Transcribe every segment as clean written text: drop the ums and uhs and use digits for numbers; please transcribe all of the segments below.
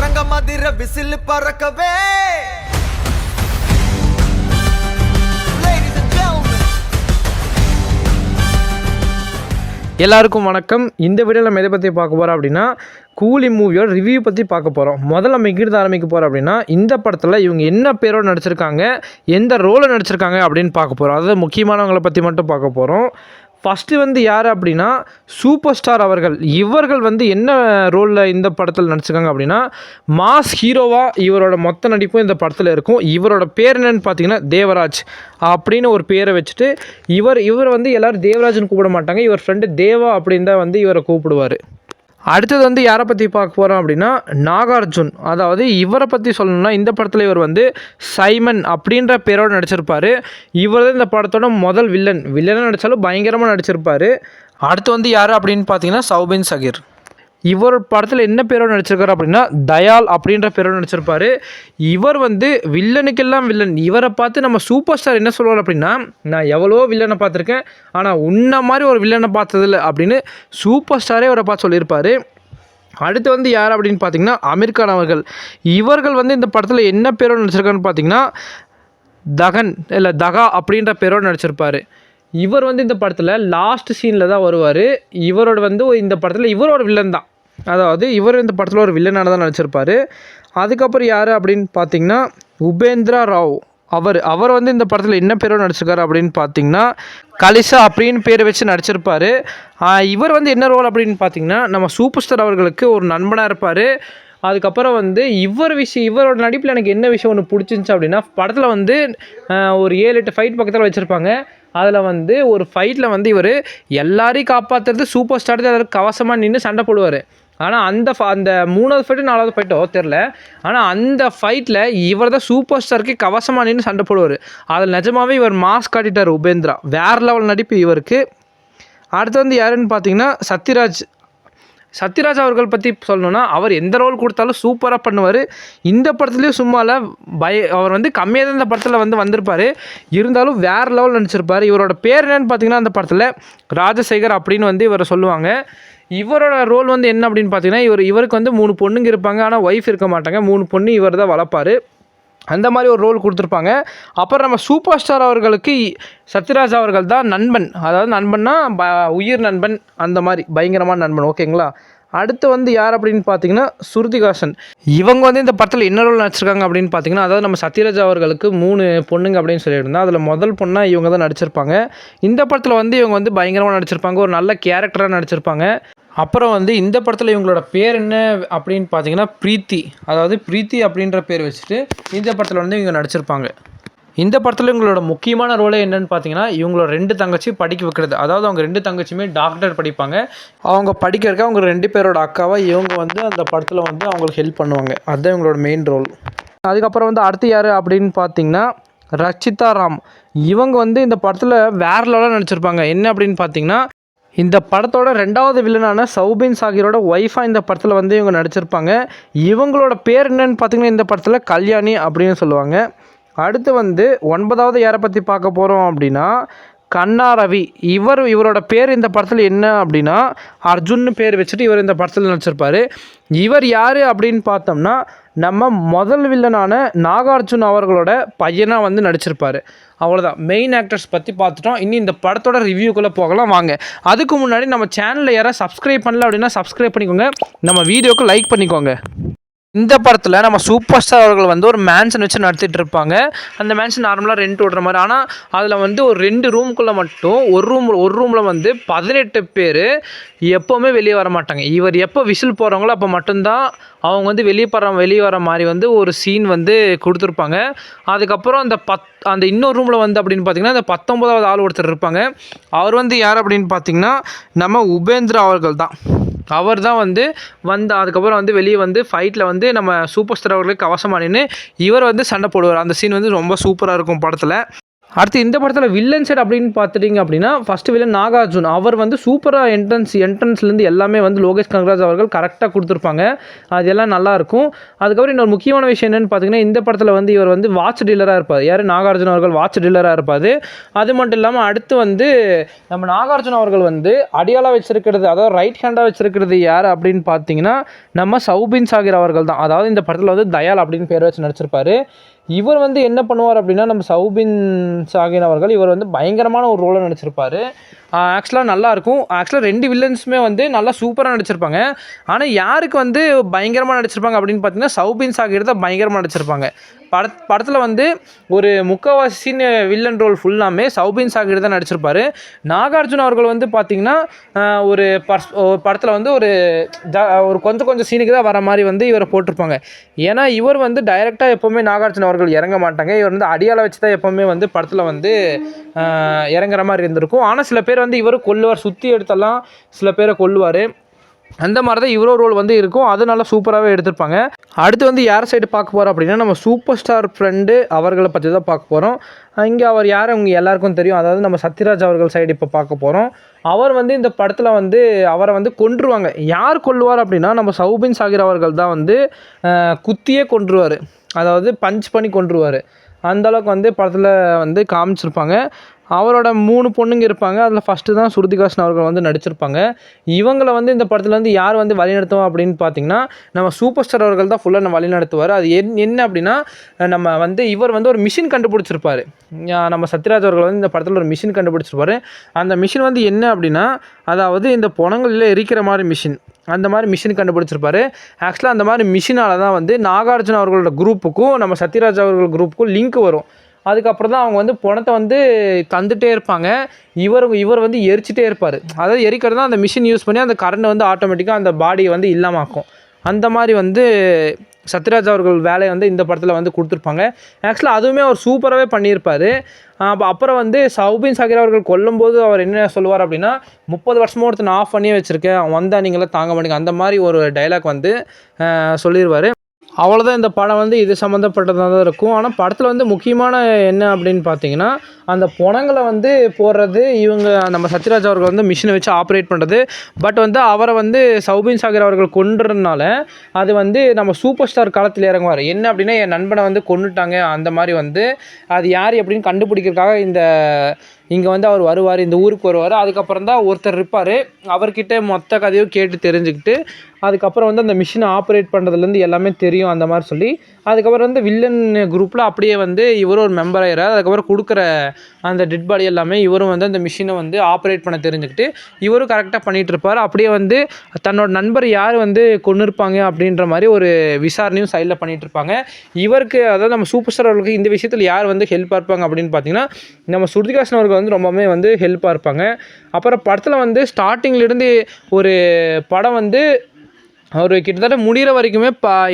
அரங்க மதிர whistle பறக்கவே. எல்லாருக்கும் வணக்கம். இந்த வீடியோவில் நம்ம எதை பற்றி பார்க்க போகிறோம் அப்படின்னா கூலி மூவியோட ரிவ்யூ பற்றி பார்க்க போகிறோம். முதல்ல நம்ம இங்கிருந்து ஆரம்பிக்க போகிறோம் அப்படின்னா இந்த படத்தில் இவங்க என்ன பேரோடு நடிச்சிருக்காங்க, எந்த ரோலில் நடிச்சிருக்காங்க அப்படின்னு பார்க்க போகிறோம். அதாவது முக்கியமானவங்களை பற்றி மட்டும் பார்க்க போகிறோம். ஃபஸ்ட்டு யார் அப்படின்னா சூப்பர் ஸ்டார் அவர்கள். இவர்கள் என்ன ரோலில் இந்த படத்தில் நடிச்சிருக்காங்க அப்படின்னா மாஸ் ஹீரோவாக இவரோட மொத்த நடிப்பும் இந்த படத்தில் இருக்கும். இவரோட பேர் என்னன்னு பார்த்தீங்கன்னா தேவராஜ் அப்படின்னு ஒரு பேரை வச்சுட்டு இவர் எல்லோரும் தேவராஜ்னு கூப்பிட மாட்டாங்க. இவர் ஃப்ரெண்டு தேவா அப்படின்னு தான் இவரை கூப்பிடுவார். அடுத்தது யாரை பற்றி பார்க்க போகிறோம் அப்படின்னா நாகார்ஜுன். அதாவது இவரை பற்றி சொல்லணும்னா இந்த படத்தில் இவர் சைமன் அப்படின்ற பேரோடு நடிச்சிருப்பார். இவர் தான் இந்த படத்தோட முதல் வில்லனாக நடித்தாலும் பயங்கரமாக நடிச்சிருப்பார். அடுத்து யார் அப்படின்னு பார்த்தீங்கன்னா சௌபின் சகீர். இவர் படத்தில் என்ன பேரோடு நடிச்சிருக்காரு அப்படின்னா தயால் அப்படின்ற பேரோடு நடிச்சிருப்பார். இவர் வில்லனுக்கெல்லாம் வில்லன். இவரை பார்த்து நம்ம சூப்பர் ஸ்டார் என்ன சொல்லுவார் அப்படின்னா, நான் எவ்வளோ வில்லனை பார்த்துருக்கேன், ஆனால் உன்ன மாதிரி ஒரு வில்லனை பார்த்ததில்ல அப்படின்னு சூப்பர் ஸ்டாரே இவரை பார்த்து சொல்லியிருப்பார். அடுத்து யார் அப்படின்னு பார்த்தீங்கன்னா அமீர் கான் அவர்கள். இவர்கள் இந்த படத்தில் என்ன பேரோடு நடிச்சிருக்காருன்னு பார்த்தீங்கன்னா தகா அப்படின்ற பேரோடு நடிச்சிருப்பார். இவர் இந்த படத்தில் லாஸ்ட் சீனில் தான் வருவார். இவரோட இந்த படத்தில் இவரோட வில்லன் தான். அதாவது இவர் இந்த படத்தில் ஒரு வில்லனாக தான் நடிச்சிருப்பார். அதுக்கப்புறம் யார் அப்படின்னு பார்த்தீங்கன்னா உபேந்திரா ராவ். அவர் இந்த படத்தில் என்ன பேரோடு நடிச்சிருக்காரு அப்படின்னு பார்த்தீங்கன்னா கலிசா அப்படின்னு பேரை வச்சு நடிச்சிருப்பார். இவர் என்ன ரோல் அப்படின்னு பார்த்தீங்கன்னா நம்ம சூப்பர் ஸ்டார் அவர்களுக்கு ஒரு நண்பனாக இருப்பார். அதுக்கப்புறம் இவரோட நடிப்பில் எனக்கு என்ன விஷயம் ஒன்று பிடிச்சிருந்துச்சு அப்படின்னா படத்தில் ஒரு 7-8 ஃபைட் பக்கத்தில் வச்சுருப்பாங்க. அதில் ஒரு ஃபைட்டில் இவர் எல்லாரையும் காப்பாற்றுறது சூப்பர் ஸ்டார் தான் எல்லாரும் கவசமாக நின்று சண்டை போடுவார். ஆனால் அந்த 3வது ஃபைட்டு 4வது ஃபைட்டோ தெரில, ஆனால் அந்த ஃபைட்டில் இவர் தான் சூப்பர் ஸ்டாருக்கு கவசமாக நின்று சண்டை போடுவார். அதில் நிஜமாகவே இவர் மாஸ் காட்டிட்டார். உபேந்திரா வேறு லெவல் நடிப்பு இவருக்கு. அடுத்து யாருன்னு பார்த்தீங்கன்னா சத்யராஜ் அவர்கள் பற்றி சொல்லணுன்னா அவர் எந்த ரோல் கொடுத்தாலும் சூப்பராக பண்ணுவார். இந்த படத்துலேயும் சும்மால அவர் கம்மியாக தான் இந்த படத்தில் வந்திருப்பார். இருந்தாலும் வேறு லெவல் நடிச்சிருப்பார். இவரோட பேர் என்னன்னு பார்த்தீங்கன்னா அந்த படத்தில் ராஜசேகர் அப்படின்னு இவரை சொல்லுவாங்க. இவரோட ரோல் என்ன அப்படின்னு பார்த்தீங்கன்னா இவருக்கு 3 பொண்ணுங்க இருப்பாங்க, ஆனால் ஒய்ஃப் இருக்க மாட்டாங்க. 3 பொண்ணு இவர் தான் வளர்ப்பார். அந்த மாதிரி ஒரு ரோல் கொடுத்துருப்பாங்க. அப்புறம் நம்ம சூப்பர் ஸ்டார் அவர்களுக்கு சத்யராஜ் அவர்கள் தான் நண்பன். அதாவது நண்பன்னா உயிர் நண்பன், அந்த மாதிரி பயங்கரமான நண்பன். ஓகேங்களா. அடுத்து யார் அப்படின்னு பார்த்தீங்கன்னா ஸ்ருதிஹாசன். இவங்க இந்த படத்தில் என்ன ரோல் நடிச்சிருக்காங்க அப்படின்னு பார்த்தீங்கன்னா, அதாவது நம்ம சத்யராஜ் அவர்களுக்கு 3 பொண்ணுங்க அப்படின்னு சொல்லியிருந்தோம். அதில் முதல் பொண்ணாக இவங்க தான் நடிச்சிருப்பாங்க. இந்த படத்தில் இவங்க பயங்கரமாக நடிச்சிருப்பாங்க. ஒரு நல்ல கேரக்டராக நடிச்சிருப்பாங்க. அப்புறம் இந்த படத்தில் இவங்களோட பேர் என்ன அப்படின்னு பார்த்தீங்கன்னா பிரீத்தி. அதாவது பிரீத்தி அப்படின்ற பேர் வச்சுட்டு இந்த படத்தில் இவங்க நடிச்சிருப்பாங்க. இந்த படத்தில் இவங்களோட முக்கியமான ரோலே என்னன்னு பார்த்தீங்கன்னா இவங்களோட 2 தங்கச்சி படிக்க வைக்கிறது. அதாவது அவங்க 2 தங்கச்சியுமே டாக்டர் படிப்பாங்க. அவங்க படிக்கிறதுக்கு அவங்க 2 பேரோட அக்காவை இவங்க அந்த படத்தில் அவங்களுக்கு ஹெல்ப் பண்ணுவாங்க. அதுதான் இவங்களோட மெயின் ரோல். அதுக்கப்புறம் அடுத்து யார் அப்படின்னு பார்த்தீங்கன்னா ரச்சிதா ராம். இவங்க இந்த படத்தில் வேறு லெவலில் நடிச்சிருப்பாங்க. என்ன அப்படின்னு பார்த்தீங்கன்னா இந்த படத்தோட 2வது வில்லனான சௌபின் சாகிரோட ஒய்ஃபாக இந்த படத்தில் இவங்க நடிச்சிருப்பாங்க. இவங்களோட பேர் என்னன்னு பார்த்தீங்கன்னா இந்த படத்தில் கல்யாணி அப்படின்னு சொல்லுவாங்க. அடுத்து 9வது யாரை பற்றி பார்க்க போகிறோம் அப்படின்னா கண்ணா ரவி. இவரோட பேர் இந்த படத்தில் என்ன அப்படின்னா அர்ஜுன்னு பேர் வச்சுட்டு இவர் இந்த படத்தில் நடிச்சிருப்பார். இவர் யார் அப்படின்னு பார்த்தோம்னா நம்ம முதல் வில்லனான நாகார்ஜுன் அவர்களோட பையனாக நடிச்சிருப்பார். அவ்வளோதான், மெயின் ஆக்டர்ஸ் பற்றி பார்த்துட்டோம். இனி இந்த படத்தோட ரிவ்யூக்குள்ளே போகலாம் வாங்க. அதுக்கு முன்னாடி நம்ம சேனலில் யாராவது சப்ஸ்கிரைப் பண்ணல அப்படின்னா சப்ஸ்கிரைப் பண்ணிக்கோங்க. நம்ம வீடியோக்கு லைக் பண்ணிக்கோங்க. இந்த படத்தில் நம்ம சூப்பர் ஸ்டார் அவர்கள் ஒரு மேன்ஷன் வச்சு நடத்திட்டு இருப்பாங்க. அந்த மேன்ஷன் நார்மலாக ரெண்ட் விடுற மாதிரி. ஆனால் அதில் ஒரு 2 ரூமுக்குள்ளே மட்டும் ஒரு ரூமில் 18 பேர் எப்போவுமே வெளியே வர மாட்டாங்க. இவர் எப்போ விசில் போடுறாங்களோ அப்போ மட்டும்தான் அவங்க வெளியே வர மாதிரி ஒரு சீன் கொடுத்துருப்பாங்க. அதுக்கப்புறம் அந்த இன்னொரு ரூமில் அப்படின்னு பார்த்திங்கன்னா அந்த 19வது ஆள் ஒருத்தர் இருப்பாங்க. அவர் யார் அப்படின்னு பார்த்திங்கன்னா நம்ம உபேந்திரா அவர்கள் தான். அவர் தான் அதுக்கப்புறம் வெளியே ஃபைட்டில் நம்ம சூப்பர் ஸ்டார் அவர்களுக்கு கவசமாக நின்று இவர் சண்டை போடுவார். அந்த சீன் ரொம்ப சூப்பராக இருக்கும் படத்தில். அடுத்து இந்த படத்தில் வில்லன் சைட் அப்படின்னு பார்த்துட்டிங்க அப்படின்னா ஃபஸ்ட்டு வில்லன் நாகார்ஜுன். அவர் வந்து சூப்பராக என்ட்ரன்ஸ்லேருந்து எல்லாமே வந்து லோகேஷ் கனகராஜ் அவர்கள் கரெக்டாக கொடுத்துருப்பாங்க. அது எல்லாம் நல்லாயிருக்கும். அதுக்கப்புறம் இன்னொரு முக்கியமான விஷயம் என்னென்னு பார்த்தீங்கன்னா, இந்த படத்தில் வந்து இவர் வந்து வாட்ச் டீலராக இருப்பார். யார்? நாகார்ஜுன் அவர்கள் வாட்ச் டீலராக இருப்பார். அது மட்டும் இல்லாமல் அடுத்து வந்து நம்ம நாகார்ஜுன் அவர்கள் வந்து அடியாளாக வச்சிருக்கிறது, அதாவது ரைட் ஹேண்டாக வச்சிருக்கிறது யார் அப்படின்னு பார்த்தீங்கன்னா நம்ம சௌபின் சாகிர் அவர்கள் தான். அதாவது இந்த படத்தில் வந்து தயால் அப்படின்னு பேர் வச்சு நடிச்சிருப்பார். இவர் வந்து என்ன பண்ணுவார் அப்படின்னா, நம்ம சௌபின் சாகிர் அவர்கள் இவர் வந்து பயங்கரமான ஒரு ரோலை நடிச்சிருப்பார். ஆக்சுவலாக நல்லாயிருக்கும். ஆக்சுவலாக 2 வில்லன்ஸுமே வந்து நல்லா சூப்பராக நடிச்சிருப்பாங்க. ஆனால் யாருக்கு வந்து பயங்கரமாக நடிச்சிருப்பாங்க அப்படின்னு பார்த்தீங்கன்னா, சௌபின் சாகிர் தான் பயங்கரமாக நடிச்சிருப்பாங்க. படத்தில் வந்து ஒரு முக்கால்வாசின்னு வில்லன் ரோல் ஃபுல்லாமே சௌபின் சாகிர் தான் நடிச்சிருப்பார். நாகார்ஜுன் அவர்கள் வந்து பார்த்திங்கன்னா ஒரு படத்தில் வந்து ஒரு கொஞ்சம் சீனுக்கு தான் வர மாதிரி வந்து இவரை போட்டிருப்பாங்க. ஏன்னா இவர் வந்து டைரெக்டாக எப்போவுமே நாகார்ஜுன் அவர்கள் இறங்க மாட்டாங்க. இவர் வந்து அடியாளை வச்சு தான் எப்போவுமே வந்து படத்தில் வந்து இறங்குற மாதிரி இருந்திருக்கும். ஆனால் சில பேர் வந்து இவர் கொல்லுவார், சுற்றி எடுத்தெல்லாம் சில பேரை கொல்லுவார். அந்த மாதிரி தான் இவரோ ரோல் வந்து இருக்கும். அது நல்லா சூப்பராகவே எடுத்திருப்பாங்க. அடுத்து வந்து யார் சைடு பார்க்க போகிறோம் அப்படின்னா, நம்ம சூப்பர் ஸ்டார் ஃப்ரெண்டு அவர்களை பற்றி தான் பார்க்க போகிறோம். இங்கே அவர் யார் அவங்க எல்லாருக்கும் தெரியும். அதாவது நம்ம சத்யராஜ் அவர்கள் சைடு இப்போ பார்க்க போகிறோம். அவர் வந்து இந்த படத்தில் வந்து அவரை வந்து கொன்றுவாங்க. யார் கொல்லுவார் அப்படின்னா, நம்ம சௌபின் சாகிர் அவர்கள் தான் வந்து குத்தியே கொன்றுவார். அதாவது பஞ்ச் பண்ணி கொன்றுவார். அந்தளவுக்கு வந்து படத்தில் வந்து காமிச்சிருப்பாங்க. அவரோட 3 பொண்ணுங்க இருப்பாங்க. அதில் ஃபஸ்ட்டு தான் ஸ்ருதிஹாசன் அவர்கள் வந்து நடிச்சிருப்பாங்க. இவங்களை வந்து இந்த படத்தில் வந்து யார் வந்து வழிநடத்துவோம் அப்படின்னு பார்த்தீங்கன்னா, நம்ம சூப்பர் ஸ்டார் அவர்கள் தான் ஃபுல்லாக வழி நடத்துவார். அது என்ன அப்படின்னா, நம்ம வந்து இவர் வந்து ஒரு மிஷின் கண்டுபிடிச்சிருப்பார். நம்ம சத்யராஜ் அவர்கள் வந்து இந்த படத்தில் ஒரு மிஷின் கண்டுபிடிச்சிருப்பார். அந்த மிஷின் வந்து என்ன அப்படின்னா, அதாவது இந்த பொணங்களில் எரிக்கிற மாதிரி மிஷின். அந்த மாதிரி மிஷின் கண்டுபிடிச்சிருப்பார். ஆக்சுவலாக அந்த மாதிரி மிஷினால் தான் வந்து நாகார்ஜுன அவர்களோட குரூப்புக்கும் நம்ம சத்யராஜ் அவர்கள் குரூப்புக்கும் லிங்க் வரும். அதுக்கப்புறம் தான் அவங்க வந்து பணத்தை வந்து தந்துகிட்டே இருப்பாங்க. இவர் வந்து எரிச்சிட்டே இருப்பார். அதாவது எரிக்கிறது தான் அந்த மிஷின் யூஸ் பண்ணி அந்த கரண்ட் வந்து ஆட்டோமேட்டிக்காக அந்த பாடியை வந்து இல்லாமல் ஆக்கும். அந்த மாதிரி வந்து சத்யராஜ் அவர்கள் வேலையை வந்து இந்த படத்தில் வந்து கொடுத்துருப்பாங்க. ஆக்சுவலாக அதுவுமே அவர் சூப்பராகவே பண்ணியிருப்பார். அப்புறம் வந்து சௌபின் சாகிர் அவர்கள் கொல்லும்போது அவர் என்ன சொல்லுவார் அப்படின்னா, 30 வருஷமாக ஒருத்தன் ஆஃப் பண்ணி வச்சுருக்கேன், வந்தால் நீங்களாம் தாங்க மாட்டீங்க, அந்த மாதிரி ஒரு டைலாக் வந்து சொல்லிடுவார். அவ்வளோதான். இந்த படம் வந்து இது சம்மந்தப்பட்டதாக தான் இருக்கும். ஆனால் படத்தில் வந்து முக்கியமான என்ன அப்படின்னு பார்த்தீங்கன்னா, அந்த பொணங்களை வந்து போடுறது இவங்க நம்ம சத்யராஜ் அவர்கள் வந்து மிஷினை வச்சு ஆப்ரேட் பண்ணுறது. பட் வந்து அவரை வந்து சௌபின் சாகிர் அவர்கள் கொன்றதுனால அது வந்து நம்ம சூப்பர் ஸ்டார் காலத்தில் இறங்குவார். என்ன அப்படின்னா, என் நண்பனை வந்து கொன்னுட்டாங்க, அந்த மாதிரி வந்து அது யார் எப்படின்னு கண்டுபிடிக்கிறதுக்காக இங்கே வந்து அவர் வருவார், இந்த ஊருக்கு வருவார். அதுக்கப்புறம் தான் ஒருத்தர் இருப்பார், அவர்கிட்ட மொத்த கதையும் கேட்டு தெரிஞ்சுக்கிட்டு அதுக்கப்புறம் வந்து அந்த மிஷினை ஆப்ரேட் பண்ணுறதுலேருந்து எல்லாமே தெரியும் அந்த மாதிரி சொல்லி, அதுக்கப்புறம் வந்து வில்லன் குரூப்பில் அப்படியே வந்து இவரும் ஒரு மெம்பர் ஆகிறார். அதுக்கப்புறம் கொடுக்குற அந்த டெட் பாடி எல்லாமே இவரும் வந்து அந்த மிஷினை வந்து ஆப்ரேட் பண்ண தெரிஞ்சுக்கிட்டு இவரும் கரெக்டாக பண்ணிகிட்ருப்பார். அப்படியே வந்து தன்னோட நண்பர் யார் வந்து கொன்னிருப்பாங்க அப்படின்ற மாதிரி ஒரு விசாரணையும் சைடில் பண்ணிகிட்ருப்பாங்க. இவருக்கு, அதாவது நம்ம சூப்பர் ஸ்டார் அவர்களுக்கு இந்த விஷயத்தில் யார் வந்து ஹெல்ப்பாக இருப்பாங்க அப்படின்னு பார்த்தீங்கன்னா, நம்ம ஸ்ருதிஹாசன் அவர்கள் வந்து ரொம்பவுமே வந்து ஹெல்ப்பாக இருப்பாங்க. அப்புறம் படத்தில் வந்து ஸ்டார்டிங்லேருந்து ஒரு படம் வந்து ஒரு கிட்டத்தட்ட முடிகிற வரைக்குமே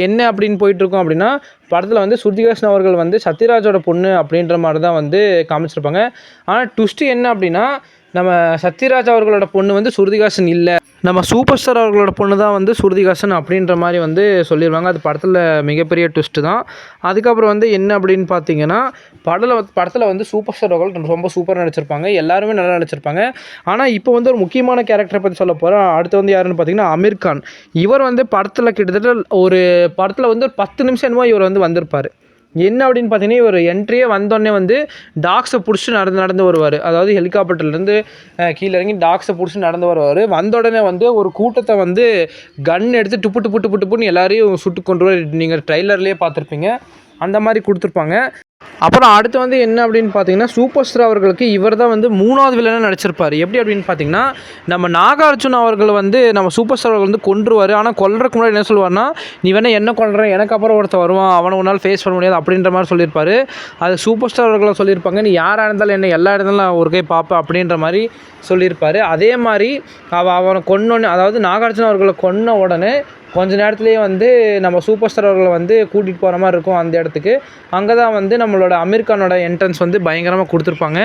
என்ன அப்படின்னு போயிட்டுருக்கோம் அப்படின்னா, படத்தில் வந்து ஸ்ருதிஹாசன் அவர்கள் வந்து சத்யராஜோட பொண்ணு அப்படின்ற மாதிரி தான் வந்து காமிச்சிருப்பாங்க. ஆனால் ட்விஸ்ட்டு என்ன அப்படின்னா, நம்ம சத்யராஜ் அவர்களோட பொண்ணு வந்து ஸ்ருதிஹாசன் இல்லை, நம்ம சூப்பர் ஸ்டார் அவர்களோட பொண்ணு தான் வந்து ஸ்ருதிஹாசன் அப்படின்ற மாதிரி வந்து சொல்லிடுவாங்க. அது படத்தில் மிகப்பெரிய ட்விஸ்ட்டு தான். அதுக்கப்புறம் வந்து என்ன அப்படின்னு பார்த்தீங்கன்னா, படத்தில் வந்து சூப்பர் ஸ்டார் அவர்கள் ரொம்ப சூப்பராக நடிச்சிருப்பாங்க. எல்லாருமே நல்லா நடிச்சிருப்பாங்க. ஆனால் இப்போ வந்து ஒரு முக்கியமான கேரக்டரை பற்றி சொல்ல போகிறோம். அடுத்து வந்து யாருன்னு பார்த்தீங்கன்னா, அமீர் கான். இவர் வந்து படத்தில் கிட்டத்தட்ட ஒரு படத்தில் வந்து ஒரு 10 நிமிஷம் என்னமோ இவர் வந்து வந்திருப்பார். என்ன அப்படின்னு பார்த்தீங்கன்னா, இவர் என்ட்ரியே வந்தோடனே வந்து டாக்ஸை பிடிச்சி நடந்து வருவார். அதாவது ஹெலிகாப்டர்லேருந்து கீழே இறங்கி டாக்ஸை பிடிச்சி நடந்து வருவார். வந்த உடனே வந்து ஒரு கூட்டத்தை வந்து கன் எடுத்து டுப்புன்னு எல்லாரையும் சுட்டு கொண்டு நீங்கள் ட்ரைலர்லேயே பார்த்துருப்பீங்க. அந்த மாதிரி கொடுத்துருப்பாங்க. அப்புறம் அடுத்து வந்து என்ன அப்படின்னு பார்த்தீங்கன்னா, சூப்பர் ஸ்டார் அவர்களுக்கு இவர் தான் வந்து 3வது வில்லனாக நடிச்சிருப்பார். எப்படி அப்படின்னு பார்த்தீங்கன்னா, நம்ம நாகார்ஜுன அவர்கள் வந்து நம்ம சூப்பர் ஸ்டார் அவர்கள் வந்து கொன்றுவார். ஆனால் கொல்றதுக்கு முன்னாடி என்ன சொல்லுவார்னா, நீ வேணா என்ன கொல்றேன், எனக்கு அப்புறம் ஒருத்தர் வருவான், அவனை உன்னால் ஃபேஸ் பண்ண முடியாது அப்படின்ற மாதிரி சொல்லியிருப்பார். அது சூப்பர் ஸ்டார் அவர்களை சொல்லியிருப்பாங்க, நீ யாராக இருந்தாலும் என்ன எல்லா இடத்துலையும் நான் ஒரு கை பார்ப்பேன் அப்படின்ற மாதிரி சொல்லியிருப்பார். அதே மாதிரி அவனை கொன்னோன்னு, அதாவது நாகார்ஜுன அவர்களை கொன்ன உடனே கொஞ்ச நேரத்துலேயே வந்து நம்ம சூப்பர் ஸ்டார் அவர்களை வந்து கூட்டிகிட்டு போகிற மாதிரி இருக்கும் அந்த இடத்துக்கு. அங்கே தான் வந்து நம்மளோட அமீர் கானோட என்ட்ரன்ஸ் வந்து பயங்கரமாக கொடுத்துருப்பாங்க.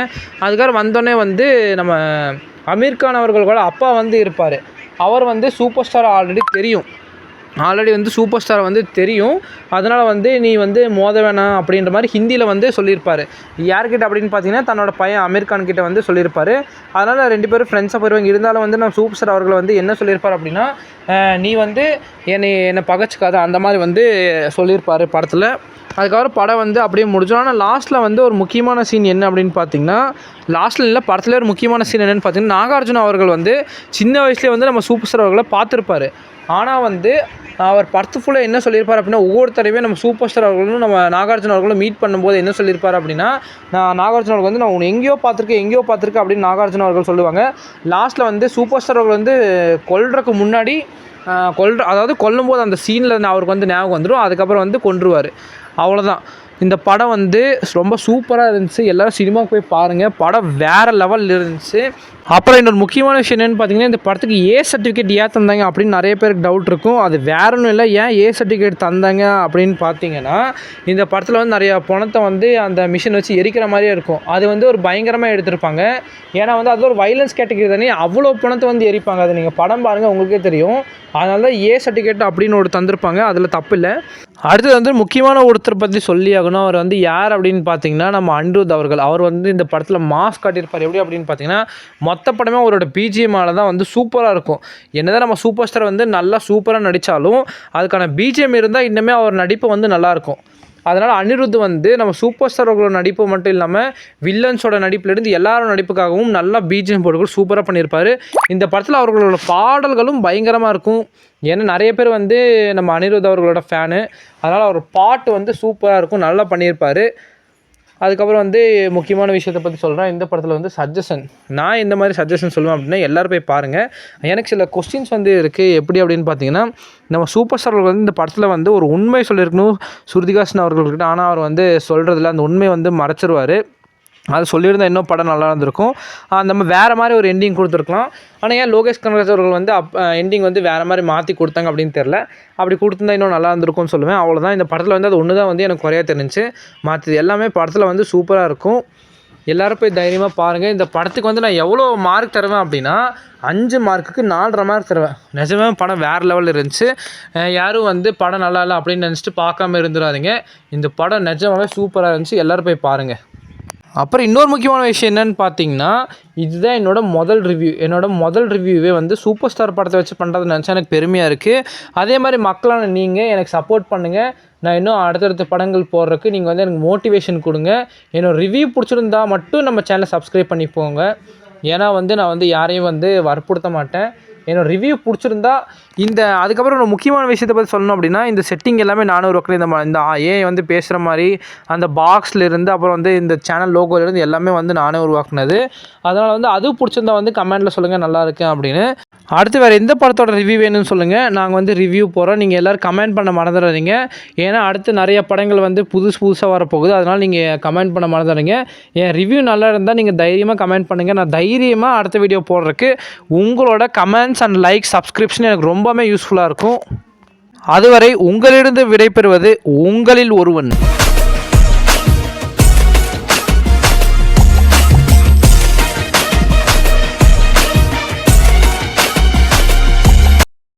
அதுக்காக வந்தோடனே வந்து நம்ம அமீர் கான் அவர்களோட அப்பா வந்து இருப்பார். அவர் வந்து சூப்பர் ஸ்டார் ஆல்ரெடி தெரியும். ஆல்ரெடி வந்து சூப்பர் ஸ்டார் வந்து தெரியும். அதனால் வந்து நீ வந்து மோத வேணாம் அப்படின்ற மாதிரி ஹிந்தியில் வந்து சொல்லியிருப்பார். யார்கிட்ட அப்படின்னு பார்த்தீங்கன்னா தன்னோட பையன் அமீர் கான் கிட்ட வந்து சொல்லியிருப்பார். அதனால் 2 பேரும் ஃப்ரெண்ட்ஸாக போயிடுவாங்க. இருந்தாலும் வந்து நான் சூப்பர் ஸ்டார் அவர்கள் வந்து என்ன சொல்லியிருப்பார் அப்படின்னா, நீ வந்து என்னை பகச்சிக்காத அந்த மாதிரி வந்து சொல்லியிருப்பார் படத்தில். அதுக்கப்புறம் படம் வந்து அப்படியே முடிஞ்சோம். ஆனால் லாஸ்ட்டில் வந்து ஒரு முக்கியமான சீன் என்ன அப்படின்னு பார்த்தீங்கன்னா, லாஸ்ட்டில் இல்லை படத்தில் ஒரு முக்கியமான சீன் என்னென்னு பார்த்தீங்கன்னா, நாகார்ஜுனா அவர்கள் வந்து சின்ன வயசுலேயே வந்து நம்ம சூப்பர் ஸ்டார் அவர்களை பார்த்துருப்பார். ஆனால் வந்து அவர் படத்து ஃபுல்லாக என்ன சொல்லியிருப்பார் அப்படின்னா, ஒவ்வொருத்தரையுமே நம்ம சூப்பர் ஸ்டார் அவர்களும் நம்ம நாகார்ஜுனா அவர்களும் மீட் பண்ணும்போது என்ன சொல்லியிருப்பார் அப்படின்னா, நாகார்ஜுனா அவர்கள் வந்து நான் உன்னை எங்கேயோ பார்த்துருக்கேன் அப்படின்னு நாகார்ஜுனா அவர்கள் சொல்லுவாங்க. லாஸ்ட்டில் வந்து சூப்பர் ஸ்டார் அவர்கள் வந்து கொல்றதுக்கு முன்னாடி அதாவது கொல்லும்போது அந்த சீனில் அவருக்கு வந்து ஞாபகம் வந்துடும். அதுக்கப்புறம் வந்து கொன்றுவார். அவ்வளோதான். இந்த படம் வந்து ரொம்ப சூப்பராக இருந்துச்சு. எல்லோரும் சினிமாவுக்கு போய் பாருங்கள். படம் வேறு லெவலில் இருந்துச்சு. அப்புறம் இன்னொரு முக்கியமான விஷயம் என்னென்னு பார்த்தீங்கன்னா, இந்த படத்துக்கு ஏ சர்டிஃபிகேட் ஏன் தந்தாங்க அப்படின்னு நிறைய பேருக்கு டவுட் இருக்கும். அது வேற ஒன்றும் இல்லை. ஏன் ஏ சர்டிஃபிகேட் தந்தாங்க அப்படின்னு பார்த்தீங்கன்னா, இந்த படத்தில் வந்து நிறையா பணத்தை வந்து அந்த மிஷின் வச்சு எரிக்கிற மாதிரியே இருக்கும். அது வந்து ஒரு பயங்கரமாக எடுத்திருப்பாங்க. ஏன்னா வந்து அது ஒரு வைலன்ஸ் கேட்டகரி தானே, அவ்வளோ பணத்தை வந்து எரிப்பாங்க. அது நீங்கள் படம் பாருங்கள் உங்களுக்கே தெரியும். அதனால தான் ஏ சர்டிஃபிகேட் அப்படின்னு ஒரு தந்திருப்பாங்க. அதில் தப்பு இல்லை. அடுத்தது வந்து முக்கியமான ஒருத்தர் பற்றி சொல்லி ஆகணும். அவர் வந்து யார் அப்படின்னு பார்த்தீங்கன்னா, நம்ம அனிருத் அவர்கள். அவர் வந்து இந்த படத்தில் மாஸ் காட்டியிருப்பார். எப்படி அப்படின்னு பார்த்தீங்கன்னா, மொத்த படமே அவரோட பிஜிஎம்மால் தான் வந்து சூப்பராக இருக்கும். என்னதான் நம்ம சூப்பர் ஸ்டார் வந்து நல்லா சூப்பராக நடித்தாலும் அதுக்கான பிஜிஎம் இருந்தால் இன்னுமே அவர் நடிப்பு வந்து நல்லாயிருக்கும். அதனால் அனிருத் வந்து நம்ம சூப்பர் ஸ்டாரோட நடிப்பு மட்டும் இல்லாமல் வில்லன்ஸோட நடிப்புலேருந்து எல்லாரோட நடிப்புக்காகவும் நல்லா பிஜிஎம் போட்டு சூப்பராக பண்ணியிருப்பார். இந்த படத்தில் அவர்களோட பாடல்களும் பயங்கரமாக இருக்கும். ஏன்னா நிறைய பேர் வந்து நம்ம அனிருத் அவர்களோட ஃபேனு. அதனால் அவர் பாட்டு வந்து சூப்பராக இருக்கும், நல்லா பண்ணியிருப்பார். அதுக்கப்புறம் வந்து முக்கியமான விஷயத்தை பற்றி சொல்கிறேன். இந்த படத்தில் வந்து சஜஷன், நான் இந்த மாதிரி சஜஷன் சொல்லுவேன் அப்படின்னா எல்லோரும் போய் பாருங்கள். எனக்கு சில கொஸ்டின்ஸ் வந்து இருக்குது. எப்படி அப்படின்னு பார்த்தீங்கன்னா, நம்ம சூப்பர் ஸ்டார் அவர்கள் வந்து இந்த படத்தில் வந்து ஒரு உண்மை சொல்லியிருக்கணும் ஸ்ருதிஹாசன் அவர்கள்கிட்ட. ஆனால் அவர் வந்து சொல்கிறதில்ல, அந்த உண்மையை வந்து மறைச்சிருவார். அது சொல்லியிருந்தால் இன்னும் படம் நல்லா இருந்திருக்கும். நம்ம வேறு மாதிரி ஒரு எண்டிங் கொடுத்துருக்கலாம். ஆனால் ஏன் லோகேஷ் கனகராஜ் அவர்கள் வந்து எண்டிங் வந்து வேறு மாதிரி மாற்றி கொடுத்தாங்க அப்படின்னு தெரில. அப்படி கொடுத்துருந்தா இன்னும் நல்லா இருந்திருக்கும்னு சொல்லுவேன். அவ்வளோதான். இந்த படத்தில் வந்து அது ஒன்று தான் வந்து எனக்கு குறையாக தெரிஞ்சிச்சு. மற்றது எல்லாமே படத்தில் வந்து சூப்பராக இருக்கும். எல்லோரும் போய் தைரியமாக பாருங்கள். இந்த படத்துக்கு வந்து நான் எவ்வளோ மார்க் தருவேன் அப்படின்னா, 5 மார்க்குக்கு 4.5 மார்க் தருவேன். நிஜமே படம் வேறு லெவலில் இருந்துச்சு. யாரும் வந்து படம் நல்லா இல்லை அப்படின்னு நினச்சிட்டு பார்க்காம இருந்துடாதீங்க. இந்த படம் நிஜமாகவே சூப்பராக இருந்துச்சு. எல்லோரும் போய் பாருங்கள். அப்புறம் இன்னொரு முக்கியமான விஷயம் என்னென்னு பார்த்தீங்கன்னா, இதுதான் என்னோட முதல் ரிவ்யூவே வந்து சூப்பர் ஸ்டார் படத்தை வச்சு பண்ணுறது நினச்சா எனக்கு பெருமையாக இருக்குது. அதே மாதிரி மக்களான நீங்கள் எனக்கு சப்போர்ட் பண்ணுங்கள். நான் இன்னும் அடுத்தடுத்த படங்கள் போடுறதுக்கு நீங்கள் வந்து எனக்கு மோட்டிவேஷன் கொடுங்க. என்னோட ரிவ்யூ பிடிச்சிருந்தா மட்டும் நம்ம சேனலை சப்ஸ்கிரைப் பண்ணி போங்க. ஏன்னா வந்து நான் வந்து யாரையும் வந்து வற்புறுத்த மாட்டேன். என்னோட ரிவ்யூ பிடிச்சிருந்தா அதுக்கப்புறம் ஒரு முக்கியமான விஷயத்தை பற்றி சொல்லணும் அப்படின்னா, இந்த செட்டிங் எல்லாமே நானும் உருவாக்குறேன். இந்த ஏன் வந்து பேசுகிற மாதிரி அந்த பாக்ஸ்லேருந்து அப்புறம் வந்து இந்த சேனல் லோகோலேருந்து எல்லாமே வந்து நானே உருவாக்குனது. அதனால் வந்து அது பிடிச்சிருந்தா வந்து கமெண்ட்டில் சொல்லுங்கள் நல்லா இருக்கேன் அப்படின்னு. அடுத்து வேறு எந்த படத்தோட ரிவ்யூ வேணும்னு சொல்லுங்கள், நாங்கள் வந்து ரிவ்யூ போகிறோம். நீங்கள் எல்லோரும் கமெண்ட் பண்ண மறந்துடாதீங்க. ஏன்னா அடுத்து நிறைய படங்கள் வந்து புதுசாக வரப்போகுது. அதனால் நீங்கள் கமெண்ட் பண்ண மறந்துடாதீங்க. என் ரிவ்யூ நல்லா இருந்தால் நீங்கள் தைரியமாக கமெண்ட் பண்ணுங்கள். நான் தைரியமாக அடுத்த வீடியோ போடுறதுக்கு உங்களோட கமெண்ட்ஸ் அண்ட் லைக் சப்ஸ்கிரிப்ஷன் எனக்கு ரொம்பவே யூஸ்ஃபுல்லாக இருக்கும். அதுவரை உங்களிடம் விடைபெறுவது உங்களில் ஒருவன்.